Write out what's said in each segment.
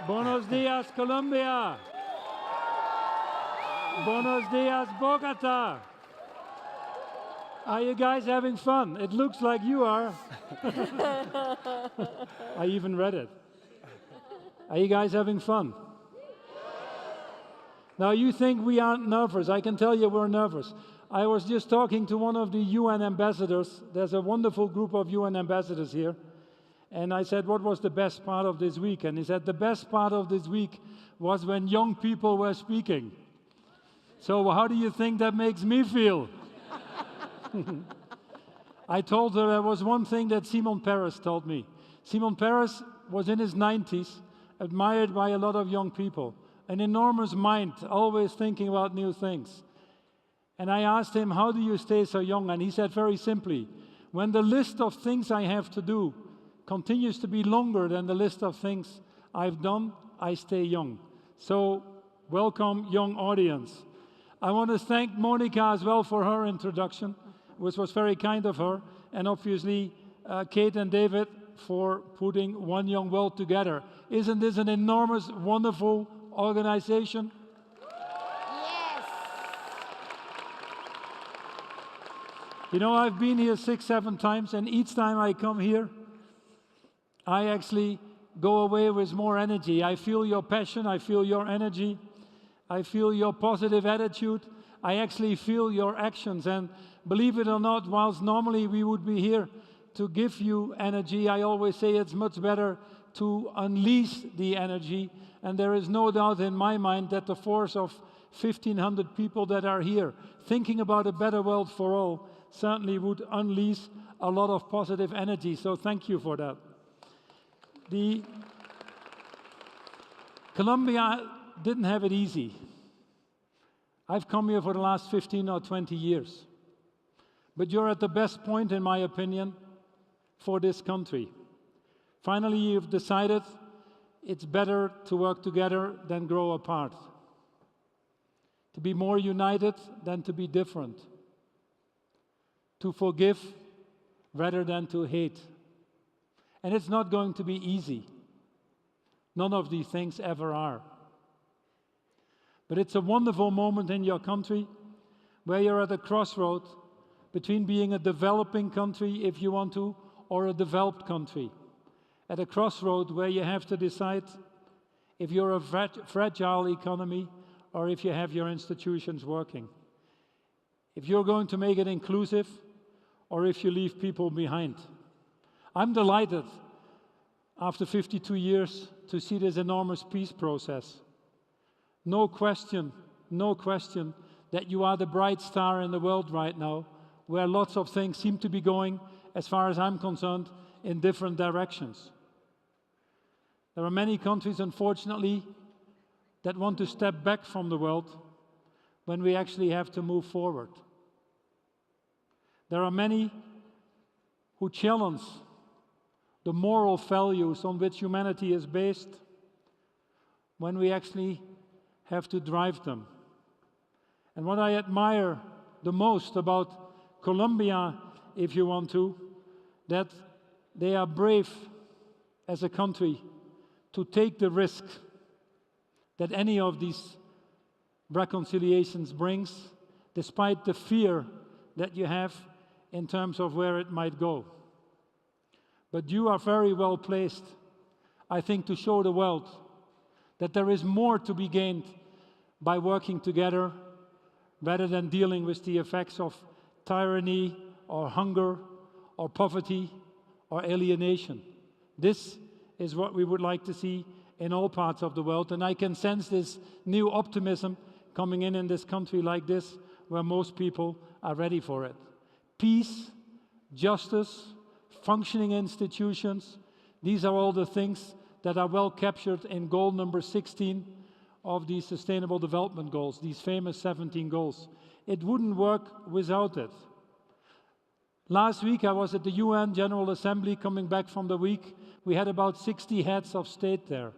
Buenos dias, Colombia. Buenos dias, Bogotá. Are you guys having fun? It looks like you are. I even read it. Are you guys having fun? Now you think we aren't nervous. I can tell you we're nervous. I was just talking to one of the UN ambassadors. There's a wonderful group of UN ambassadors here. And I said, what was the best part of this week? And he said, the best part of this week was when young people were speaking. So how do you think that makes me feel? I told her there was one thing that Simon Peres told me. Simon Peres was in his 90s, admired by a lot of young people. An enormous mind, always thinking about new things. And I asked him, how do you stay so young? And he said very simply, when the list of things I have to do continues to be longer than the list of things I've done, I stay young. So, welcome, young audience. I want to thank Monica as well for her introduction, which was very kind of her, and obviously Kate and David for putting One Young World together. Isn't this an enormous, wonderful organization? Yes. You know, I've been here 6, 7 times, and each time I come here, I actually go away with more energy. I feel your passion, I feel your energy, I feel your positive attitude, I actually feel your actions. And believe it or not, whilst normally we would be here to give you energy, I always say it's much better to unleash the energy. And there is no doubt in my mind that the force of 1,500 people that are here thinking about a better world for all certainly would unleash a lot of positive energy. So thank you for that. Colombia didn't have it easy. I've come here for the last 15 or 20 years. But you're at the best point, in my opinion, for this country. Finally, you've decided it's better to work together than grow apart. To be more united than to be different. To forgive rather than to hate. And it's not going to be easy. None of these things ever are. But it's a wonderful moment in your country where you're at a crossroad between being a developing country, if you want to, or a developed country. At a crossroad where you have to decide if you're a fragile economy or if you have your institutions working. If you're going to make it inclusive or if you leave people behind. I'm delighted, after 52 years, to see this enormous peace process. No question that you are the bright star in the world right now, where lots of things seem to be going, as far as I'm concerned, in different directions. There are many countries, unfortunately, that want to step back from the world when we actually have to move forward. There are many who challenge the moral values on which humanity is based when we actually have to drive them. And what I admire the most about Colombia, if you want to, that they are brave as a country to take the risk that any of these reconciliations brings, despite the fear that you have in terms of where it might go. But you are very well placed, I think, to show the world that there is more to be gained by working together rather than dealing with the effects of tyranny or hunger or poverty or alienation. This is what we would like to see in all parts of the world, and I can sense this new optimism coming in this country like this, where most people are ready for it. Peace, justice, functioning institutions, these are all the things that are well captured in goal number 16 of the Sustainable Development Goals, these famous 17 goals. It wouldn't work without it. Last week I was at the UN General Assembly coming back from the week. We had about 60 heads of state there,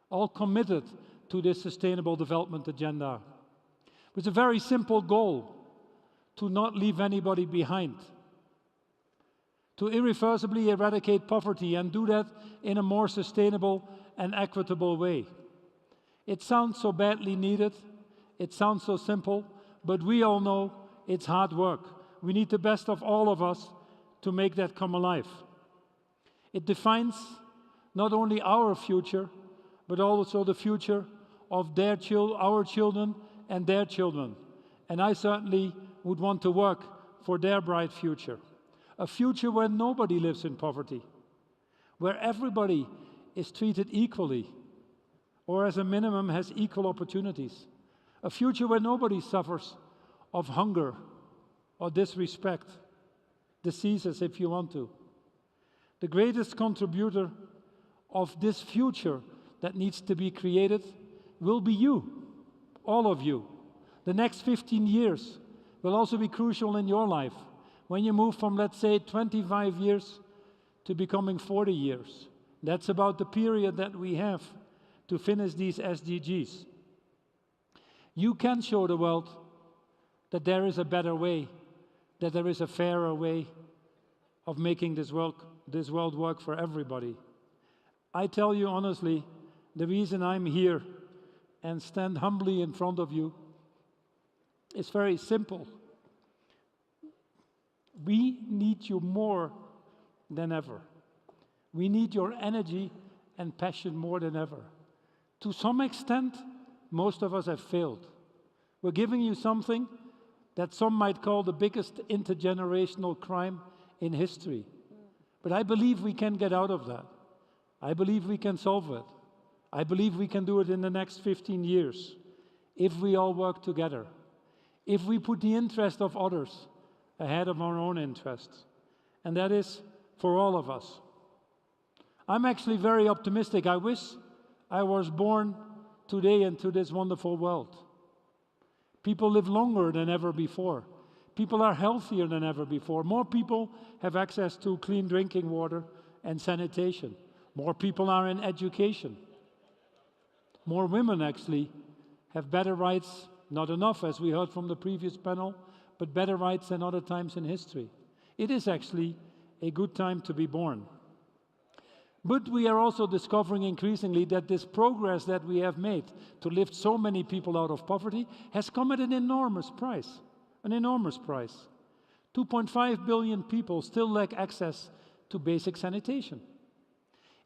all committed to this Sustainable Development Agenda. It was a very simple goal, to not leave anybody behind. To irreversibly eradicate poverty and do that in a more sustainable and equitable way. It sounds so badly needed, it sounds so simple, but we all know it's hard work. We need the best of all of us to make that come alive. It defines not only our future, but also the future of our children and their children. And I certainly would want to work for their bright future. A future where nobody lives in poverty, where everybody is treated equally, or as a minimum has equal opportunities. A future where nobody suffers of hunger or disrespect, diseases if you want to. The greatest contributor of this future that needs to be created will be you, all of you. The next 15 years will also be crucial in your life when you move from, let's say, 25 years to becoming 40 years. That's about the period that we have to finish these SDGs. You can show the world that there is a better way, that there is a fairer way of making this world work for everybody. I tell you honestly, the reason I'm here and stand humbly in front of you is very simple. We need you more than ever. We need your energy and passion more than ever. To some extent, most of us have failed. We're giving you something that some might call the biggest intergenerational crime in history. But I believe we can get out of that. I believe we can solve it. I believe we can do it in the next 15 years if we all work together, if we put the interest of others ahead of our own interests. And that is for all of us. I'm actually very optimistic. I wish I was born today into this wonderful world. People live longer than ever before. People are healthier than ever before. More people have access to clean drinking water and sanitation. More people are in education. More women actually have better rights, not enough as we heard from the previous panel, but better rights than other times in history. It is actually a good time to be born. But we are also discovering increasingly that this progress that we have made to lift so many people out of poverty has come at an enormous price. An enormous price. 2.5 billion people still lack access to basic sanitation.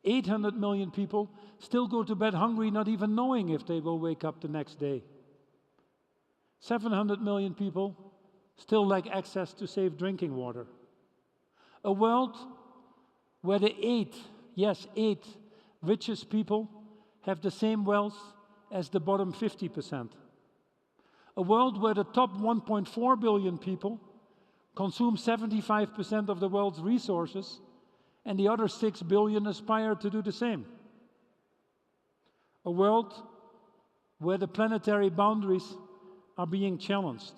800 million people still go to bed hungry, not even knowing if they will wake up the next day. 700 million people still lack access to safe drinking water. A world where the eight richest people have the same wealth as the bottom 50%. A world where the top 1.4 billion people consume 75% of the world's resources and the other 6 billion aspire to do the same. A world where the planetary boundaries are being challenged.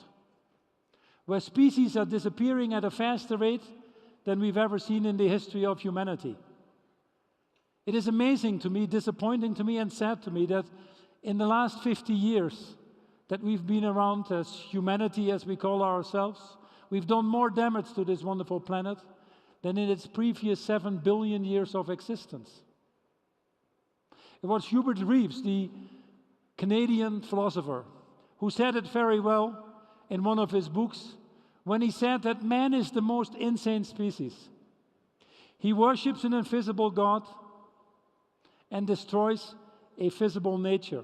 Where species are disappearing at a faster rate than we've ever seen in the history of humanity. It is amazing to me, disappointing to me, and sad to me that in the last 50 years that we've been around as humanity, as we call ourselves, we've done more damage to this wonderful planet than in its previous 7 billion years of existence. It was Hubert Reeves, the Canadian philosopher, who said it very well in one of his books when he said that man is the most insane species. He worships an invisible God and destroys a visible nature,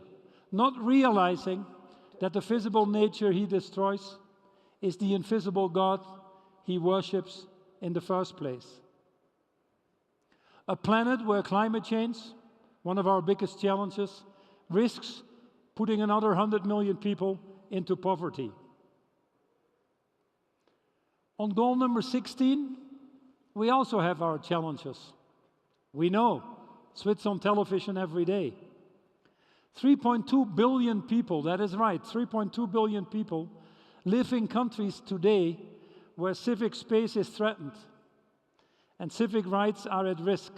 not realizing that the visible nature he destroys is the invisible God he worships in the first place. A planet where climate change, one of our biggest challenges, risks putting another 100 million people into poverty. On goal number 16, we also have our challenges. We know, switch on television every day. 3.2 billion people, that is right, 3.2 billion people live in countries today where civic space is threatened and civic rights are at risk,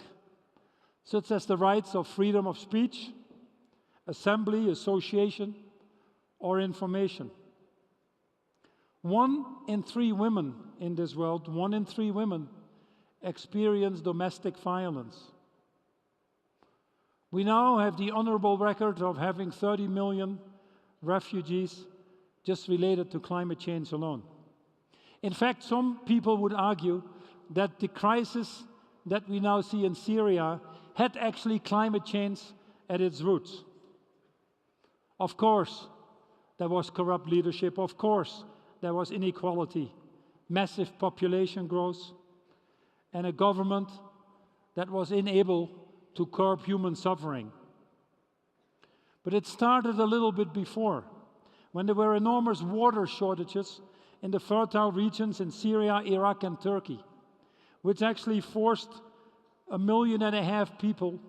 such as the rights of freedom of speech, assembly, association, or information. 1 in 3 women in this world, 1 in 3 women experience domestic violence. We now have the honorable record of having 30 million refugees just related to climate change alone. In fact, some people would argue that the crisis that we now see in Syria had actually climate change at its roots. Of course, there was corrupt leadership. Of course, there was inequality, massive population growth, and a government that was unable to curb human suffering. But it started a little bit before, when there were enormous water shortages in the fertile regions in Syria, Iraq, and Turkey, which actually forced 1.5 million people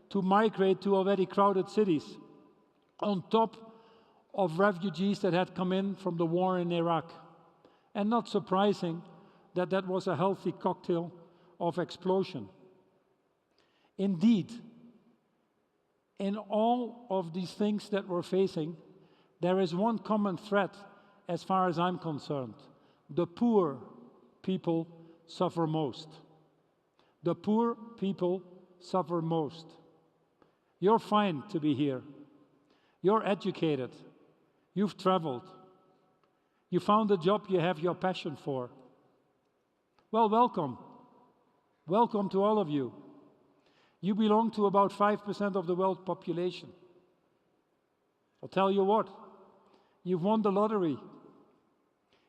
to migrate to already crowded cities, on top of refugees that had come in from the war in Iraq. And not surprising that that was a healthy cocktail of explosion. Indeed, in all of these things that we're facing, there is one common thread as far as I'm concerned. The poor people suffer most. The poor people suffer most. You're fine to be here. You're educated. You've traveled. You found a job you have your passion for. Well, welcome. Welcome to all of you. You belong to about 5% of the world population. I'll tell you what, you've won the lottery.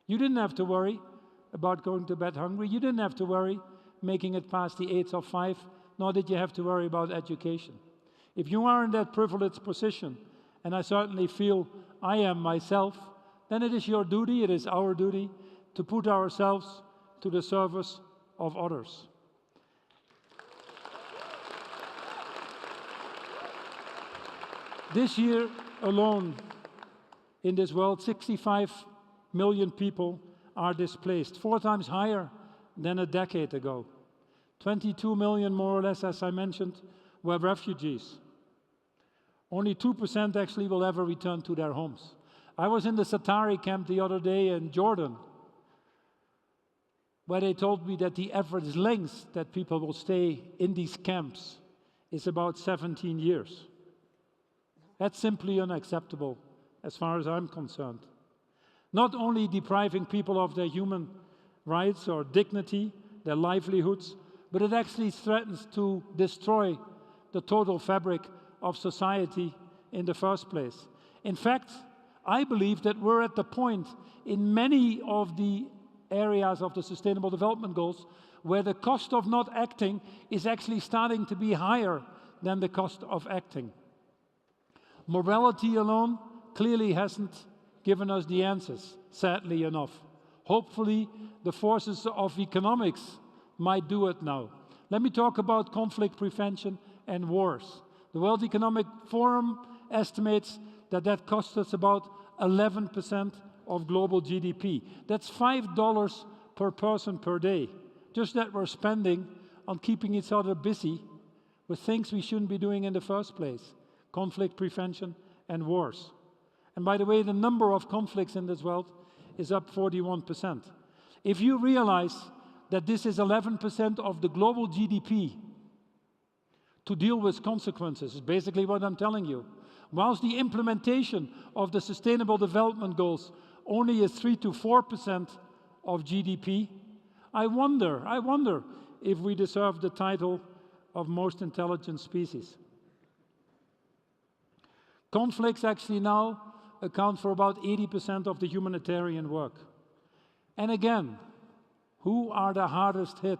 You didn't have to worry about going to bed hungry. You didn't have to worry making it past the age of 5, nor did you have to worry about education. If you are in that privileged position, and I certainly feel I am myself, then it is your duty, it is our duty, to put ourselves to the service of others. This year alone, in this world, 65 million people are displaced, 4 times higher than a decade ago. 22 million, more or less, as I mentioned, were refugees. Only 2% actually will ever return to their homes. I was in the Satari camp the other day in Jordan, where they told me that the average length that people will stay in these camps is about 17 years. That's simply unacceptable, as far as I'm concerned. Not only depriving people of their human rights or dignity, their livelihoods, but it actually threatens to destroy the total fabric of society in the first place. In fact, I believe that we're at the point in many of the areas of the Sustainable Development Goals where the cost of not acting is actually starting to be higher than the cost of acting. Morality alone clearly hasn't given us the answers, sadly enough. Hopefully, the forces of economics might do it now. Let me talk about conflict prevention and wars. The World Economic Forum estimates that that costs us about 11% of global GDP. That's $5 per person per day, just that we're spending on keeping each other busy with things we shouldn't be doing in the first place. Conflict prevention and wars. And by the way, the number of conflicts in this world is up 41%. If you realize that this is 11% of the global GDP to deal with consequences, is basically what I'm telling you. Whilst the implementation of the Sustainable Development Goals only is 3 to 4% of GDP, I wonder if we deserve the title of most intelligent species. Conflicts actually now account for about 80% of the humanitarian work. And again, who are the hardest hit?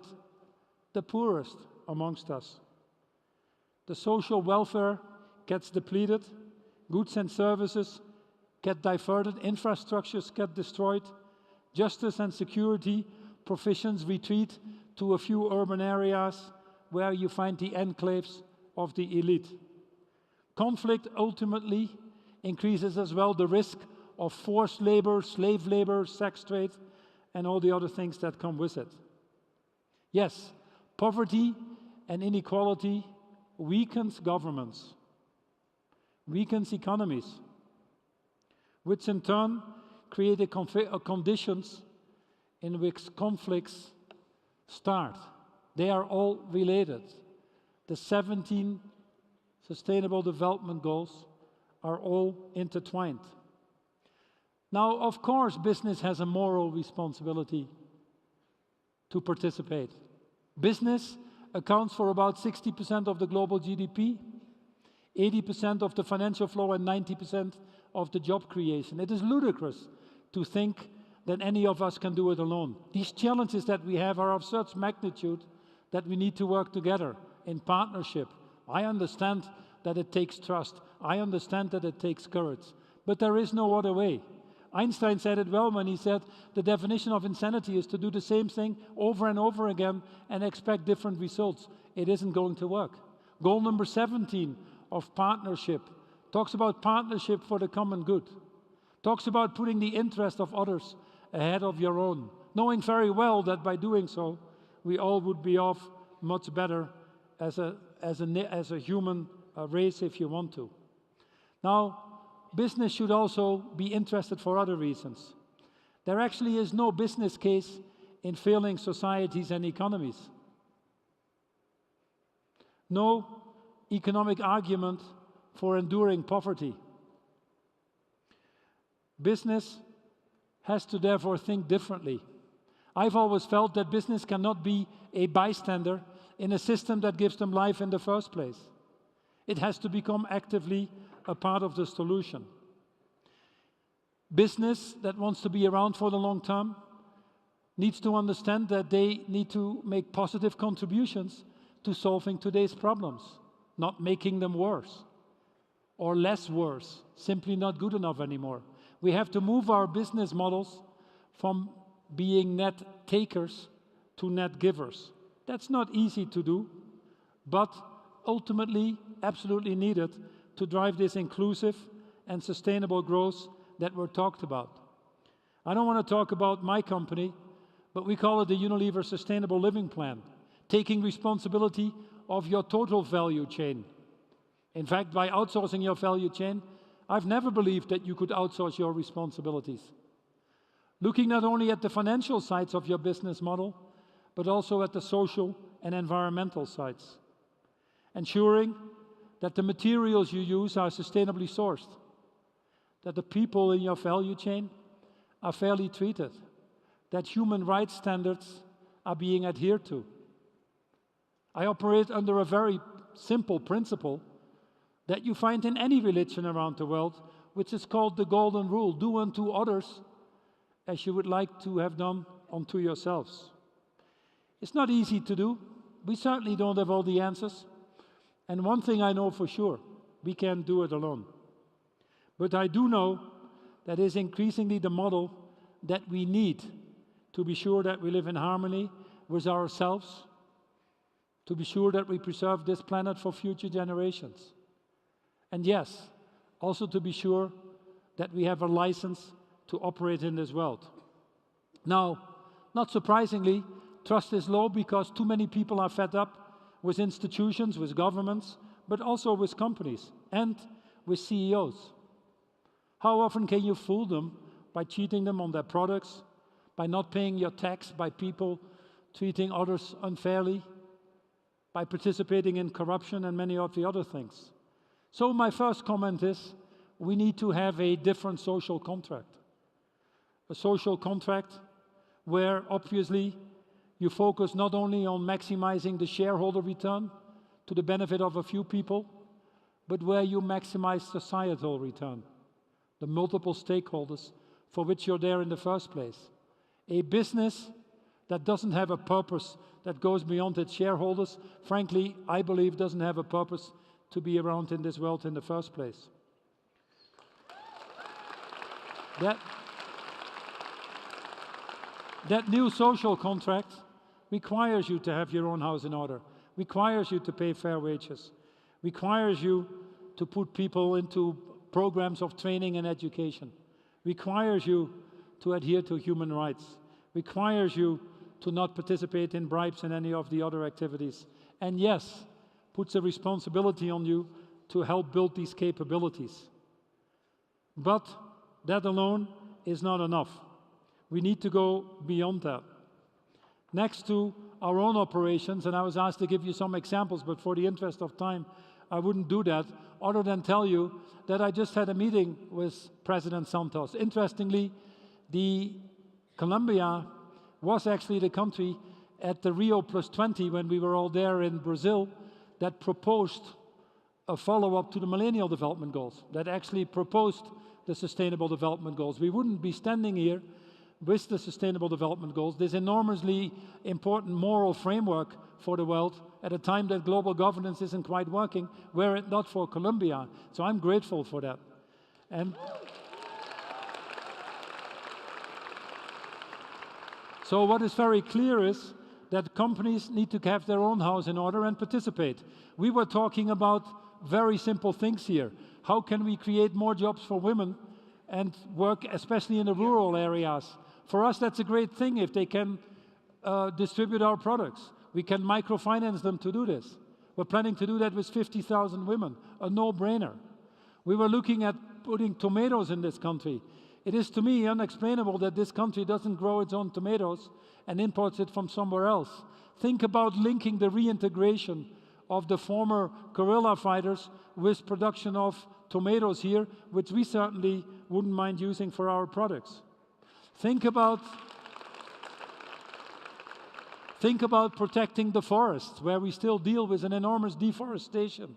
The poorest amongst us. The social welfare gets depleted, goods and services get diverted, infrastructures get destroyed, justice and security provisions retreat to a few urban areas where you find the enclaves of the elite. Conflict ultimately increases as well the risk of forced labor, slave labor, sex trade, and all the other things that come with it. Yes, poverty and inequality weakens governments, weakens economies, which in turn create conditions in which conflicts start. They are all related. The 17 Sustainable Development Goals are all intertwined. Now, of course, business has a moral responsibility to participate. Business accounts for about 60% of the global GDP, 80% of the financial flow, and 90% of the job creation. It is ludicrous to think that any of us can do it alone. These challenges that we have are of such magnitude that we need to work together in partnership. I understand that it takes trust. I understand that it takes courage. But there is no other way. Einstein said it well when he said the definition of insanity is to do the same thing over and over again and expect different results. It isn't going to work. Goal number 17 of partnership talks about partnership for the common good. Talks about putting the interest of others ahead of your own, knowing very well that by doing so, we all would be off much better as a human race, if you want to. Now, business should also be interested for other reasons. There actually is no business case in failing societies and economies. No economic argument for enduring poverty. Business has to therefore think differently. I've always felt that business cannot be a bystander in a system that gives them life in the first place. It has to become actively a part of the solution. Business that wants to be around for the long term needs to understand that they need to make positive contributions to solving today's problems, not making them worse or less worse, simply not good enough anymore. We have to move our business models from being net takers to net givers. That's not easy to do, but ultimately absolutely needed to drive this inclusive and sustainable growth that were talked about. I don't want to talk about my company, but we call it the Unilever Sustainable Living Plan, taking responsibility of your total value chain. In fact, by outsourcing your value chain, I've never believed that you could outsource your responsibilities. Looking not only at the financial sides of your business model, but also at the social and environmental sides. Ensuring that the materials you use are sustainably sourced, that the people in your value chain are fairly treated, that human rights standards are being adhered to. I operate under a very simple principle that you find in any religion around the world, which is called the Golden Rule: do unto others as you would like to have done unto yourselves. It's not easy to do. We certainly don't have all the answers. And one thing I know for sure, we can't do it alone. But I do know that is increasingly the model that we need to be sure that we live in harmony with ourselves, to be sure that we preserve this planet for future generations. And yes, also to be sure that we have a license to operate in this world. Now, not surprisingly, trust is low because too many people are fed up with institutions, with governments, but also with companies and with CEOs. How often can you fool them by cheating them on their products, by not paying your tax, by people treating others unfairly, by participating in corruption and many of the other things? So my first comment is, we need to have a different social contract. A social contract where obviously you focus not only on maximizing the shareholder return to the benefit of a few people, but where you maximize societal return, the multiple stakeholders for which you're there in the first place. A business that doesn't have a purpose that goes beyond its shareholders, frankly, I believe doesn't have a purpose to be around in this world in the first place. That new social contract requires you to have your own house in order, requires you to pay fair wages, requires you to put people into programs of training and education, requires you to adhere to human rights, requires you to not participate in bribes and any of the other activities, and yes, puts a responsibility on you to help build these capabilities. But that alone is not enough. We need to go beyond that. Next to our own operations, and I was asked to give you some examples, but for the interest of time, I wouldn't do that, other than tell you that I just had a meeting with President Santos. Interestingly, Colombia was actually the country at the Rio +20, when we were all there in Brazil, that proposed a follow-up to the Millennial Development Goals, that actually proposed the Sustainable Development Goals. We wouldn't be standing here with the Sustainable Development Goals, this enormously important moral framework for the world, at a time that global governance isn't quite working, were it not for Colombia. So I'm grateful for that. And so what is very clear is that companies need to have their own house in order and participate. We were talking about very simple things here. How can we create more jobs for women and work especially in the rural areas? For us, that's a great thing if they can distribute our products. We can microfinance them to do this. We're planning to do that with 50,000 women, a no-brainer. We were looking at putting tomatoes in this country. It is to me unexplainable that this country doesn't grow its own tomatoes and imports it from somewhere else. Think about linking the reintegration of the former guerrilla fighters with production of tomatoes here, which we certainly wouldn't mind using for our products. Think about protecting the forests, where we still deal with an enormous deforestation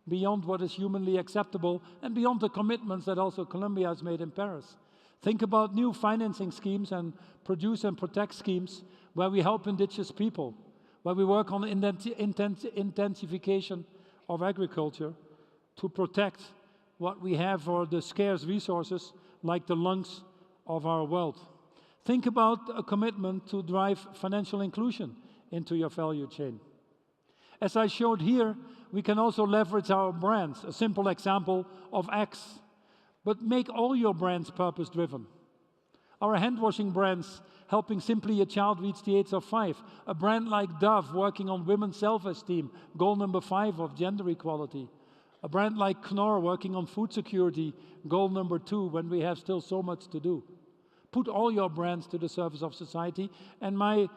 beyond what is humanly acceptable and beyond the commitments that also Colombia has made in Paris. Think about new financing schemes and produce and protect schemes where we help indigenous people, where we work on intensification of agriculture to protect what we have, or the scarce resources like the lungs of our world. Think about a commitment to drive financial inclusion into your value chain. As I showed here, we can also leverage our brands. A simple example of X, but make all your brands purpose-driven. Our hand-washing brands helping simply a child reach the age of 5. A brand like Dove working on women's self-esteem, goal number 5 of gender equality. A brand like Knorr working on food security, goal number 2, when we have still so much to do. Put all your brands to the service of society, and my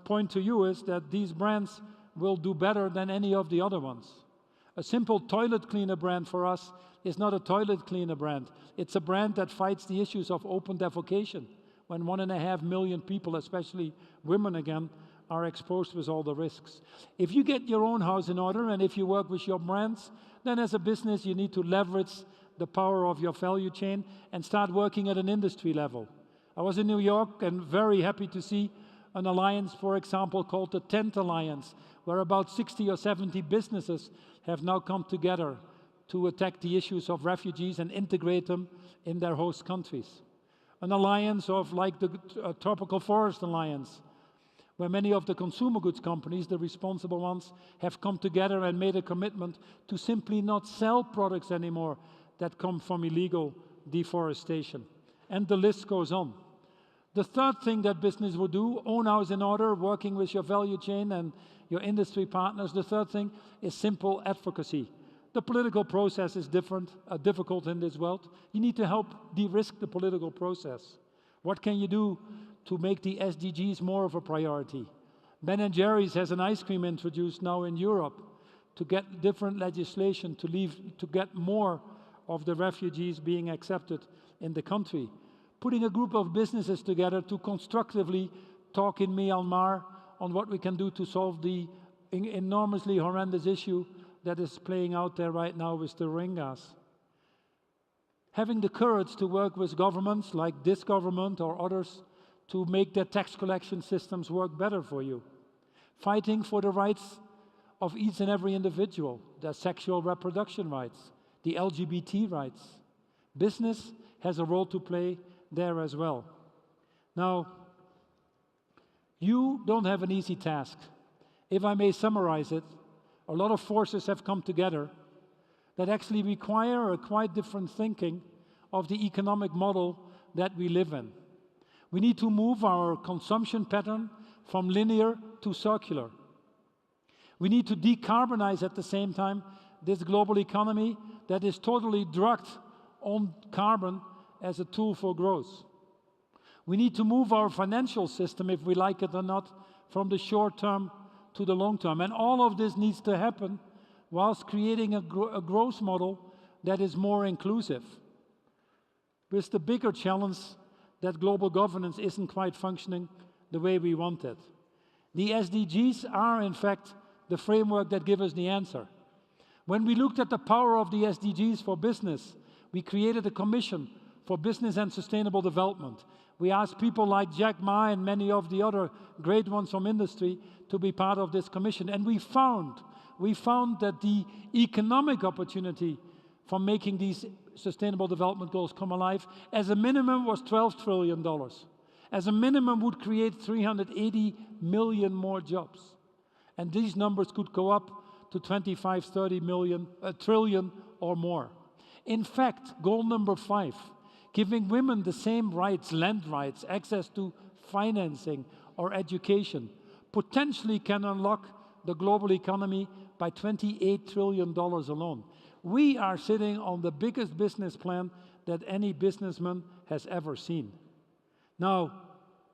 point to you is that these brands will do better than any of the other ones. A simple toilet cleaner brand for us is not a toilet cleaner brand. It's a brand that fights the issues of open defecation, when 1.5 million people, especially women again, are exposed with all the risks. If you get your own house in order, and if you work with your brands, then as a business you need to leverage the power of your value chain and start working at an industry level. I was in New York and very happy to see an alliance, for example, called the Tent Alliance, where about 60 or 70 businesses have now come together to attack the issues of refugees and integrate them in their host countries. An alliance of like the Tropical Forest Alliance, where many of the consumer goods companies, the responsible ones, have come together and made a commitment to simply not sell products anymore that come from illegal deforestation. And the list goes on. The third thing that business will do, own house in order, working with your value chain and your industry partners. The third thing is simple advocacy. The political process is difficult in this world. You need to help de-risk the political process. What can you do to make the SDGs more of a priority? Ben & Jerry's has an ice cream introduced now in Europe to get different legislation to get more of the refugees being accepted in the country. Putting a group of businesses together to constructively talk in Myanmar on what we can do to solve the enormously horrendous issue that is playing out there right now with the Rohingyas. Having the courage to work with governments like this government or others to make their tax collection systems work better for you. Fighting for the rights of each and every individual, their sexual reproduction rights, the LGBT rights. Business has a role to play there as well. Now, you don't have an easy task. If I may summarize it, a lot of forces have come together that actually require a quite different thinking of the economic model that we live in. We need to move our consumption pattern from linear to circular. We need to decarbonize at the same time this global economy that is totally drugged on carbon as a tool for growth. We need to move our financial system, if we like it or not, from the short term to the long term. And all of this needs to happen whilst creating a growth model that is more inclusive. With the bigger challenge that global governance isn't quite functioning the way we want it. The SDGs are, in fact, the framework that gives us the answer. When we looked at the power of the SDGs for business, we created a commission for business and sustainable development. We asked people like Jack Ma and many of the other great ones from industry to be part of this commission. And we found that the economic opportunity from making these sustainable development goals come alive, as a minimum was $12 trillion. As a minimum would create 380 million more jobs. And these numbers could go up to 25, 30 trillion or more. In fact, goal number 5, giving women the same rights, land rights, access to financing or education, potentially can unlock the global economy by $28 trillion alone. We are sitting on the biggest business plan that any businessman has ever seen. Now,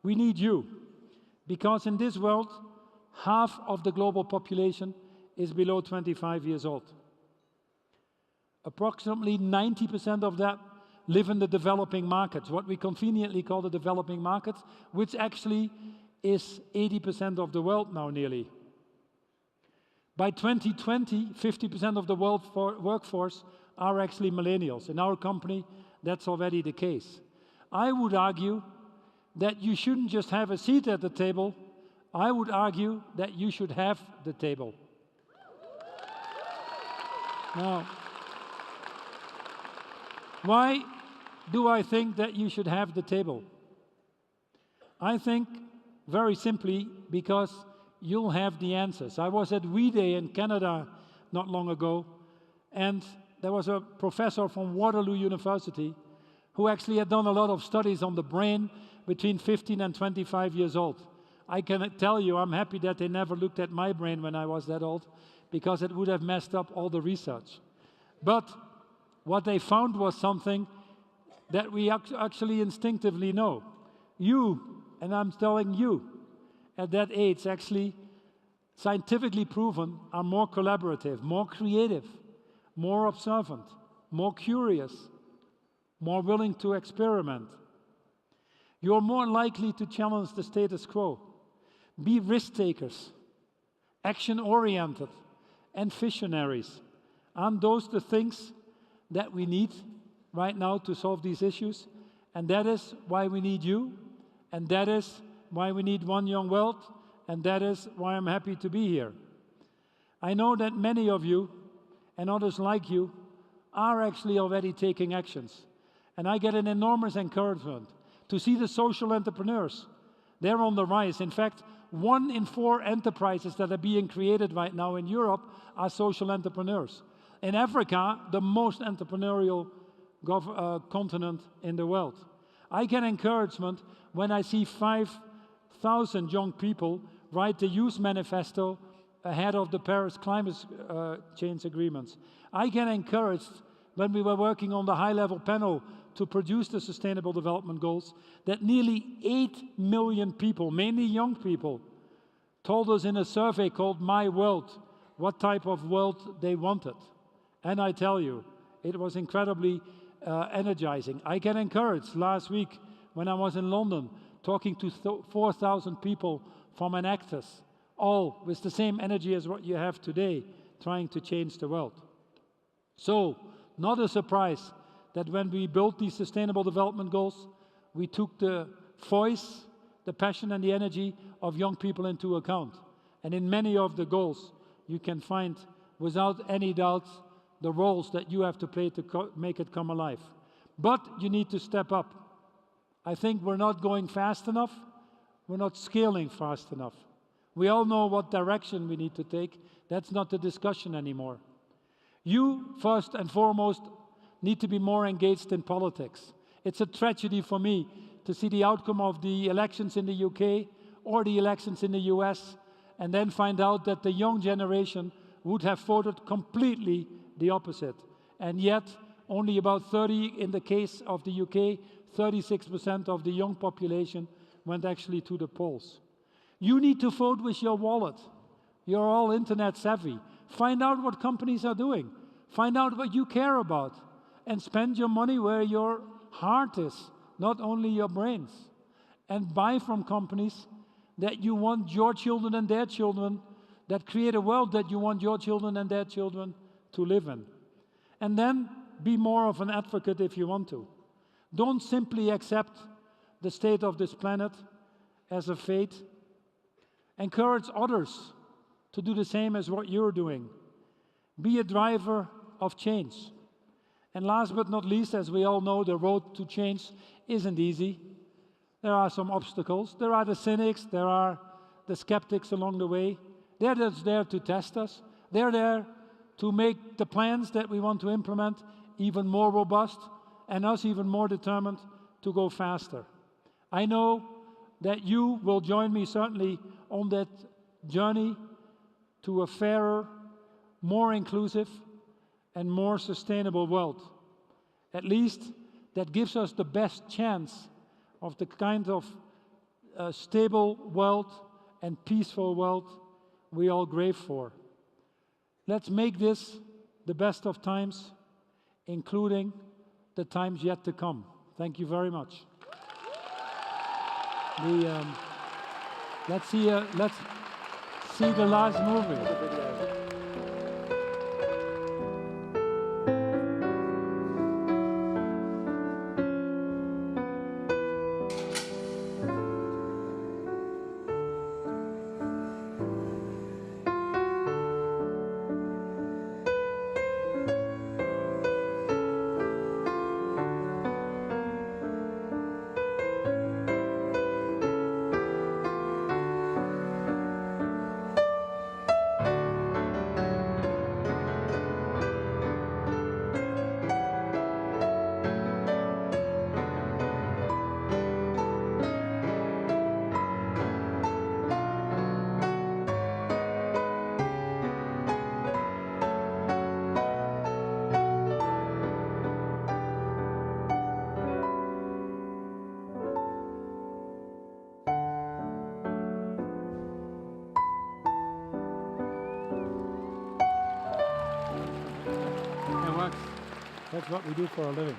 we need you, because in this world, half of the global population is below 25 years old. Approximately 90% of that live in the developing markets, what we conveniently call the developing markets, which actually is 80% of the world now nearly. By 2020, 50% of the world workforce are actually millennials. In our company, that's already the case. I would argue that you shouldn't just have a seat at the table, I would argue that you should have the table. Now, why do I think that you should have the table? I think, very simply, because you'll have the answers. I was at We Day in Canada not long ago, and there was a professor from Waterloo University who actually had done a lot of studies on the brain between 15 and 25 years old. I can tell you, I'm happy that they never looked at my brain when I was that old, because it would have messed up all the research. But what they found was something that we actually instinctively know. You, and I'm telling you, at that age, actually, scientifically proven, are more collaborative, more creative, more observant, more curious, more willing to experiment. You're more likely to challenge the status quo, be risk takers, action-oriented, and visionaries. Aren't those the things that we need right now to solve these issues? And that is why we need you, and that is why we need One Young World, and that is why I'm happy to be here. I know that many of you, and others like you, are actually already taking actions. And I get an enormous encouragement to see the social entrepreneurs. They're on the rise. In fact, 1 in 4 enterprises that are being created right now in Europe are social entrepreneurs. In Africa, the most entrepreneurial continent in the world. I get encouragement when I see 5,000 young people write the Youth Manifesto ahead of the Paris climate change agreements. I get encouraged when we were working on the high-level panel to produce the Sustainable Development Goals, that nearly 8 million people, mainly young people, told us in a survey called My World what type of world they wanted. And I tell you, it was incredibly energizing. I get encouraged last week when I was in London talking to 4,000 people from Enactus, all with the same energy as what you have today, trying to change the world. So, not a surprise that when we built these Sustainable Development Goals, we took the voice, the passion and the energy of young people into account. And in many of the goals, you can find, without any doubt, the roles that you have to play to make it come alive. But you need to step up. I think we're not going fast enough. We're not scaling fast enough. We all know what direction we need to take. That's not the discussion anymore. You, first and foremost, need to be more engaged in politics. It's a tragedy for me to see the outcome of the elections in the UK or the elections in the US, and then find out that the young generation would have voted completely the opposite. And yet, only about 30, in the case of the UK, 36% of the young population went actually to the polls. You need to vote with your wallet. You're all internet savvy. Find out what companies are doing. Find out what you care about. And spend your money where your heart is, not only your brains. And buy from companies that you want your children and their children, that create a world that you want your children and their children to live in. And then be more of an advocate if you want to. Don't simply accept the state of this planet as a fate. Encourage others to do the same as what you're doing. Be a driver of change. And last but not least, as we all know, the road to change isn't easy. There are some obstacles. There are the cynics, there are the skeptics along the way. They're just there to test us. They're there to make the plans that we want to implement even more robust and us even more determined to go faster. I know that you will join me certainly on that journey to a fairer, more inclusive, and more sustainable world. At least that gives us the best chance of the kind of stable world and peaceful world we all crave for. Let's make this the best of times, including the times yet to come. Thank you very much. Let's see the last movie. That's what we do for a living.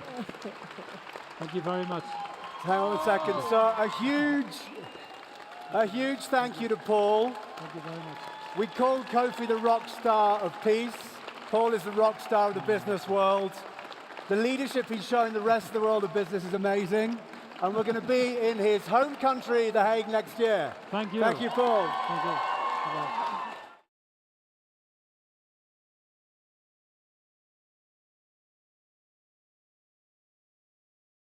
Thank you very much. Hang on a second. So a huge thank you to Paul. Thank you very much. We called Kofi the rock star of peace. Paul is the rock star of the business world. The leadership he's showing the rest of the world of business is amazing. And we're going to be in his home country, The Hague, next year. Thank you. Thank you, Paul. Thank you. Bye-bye.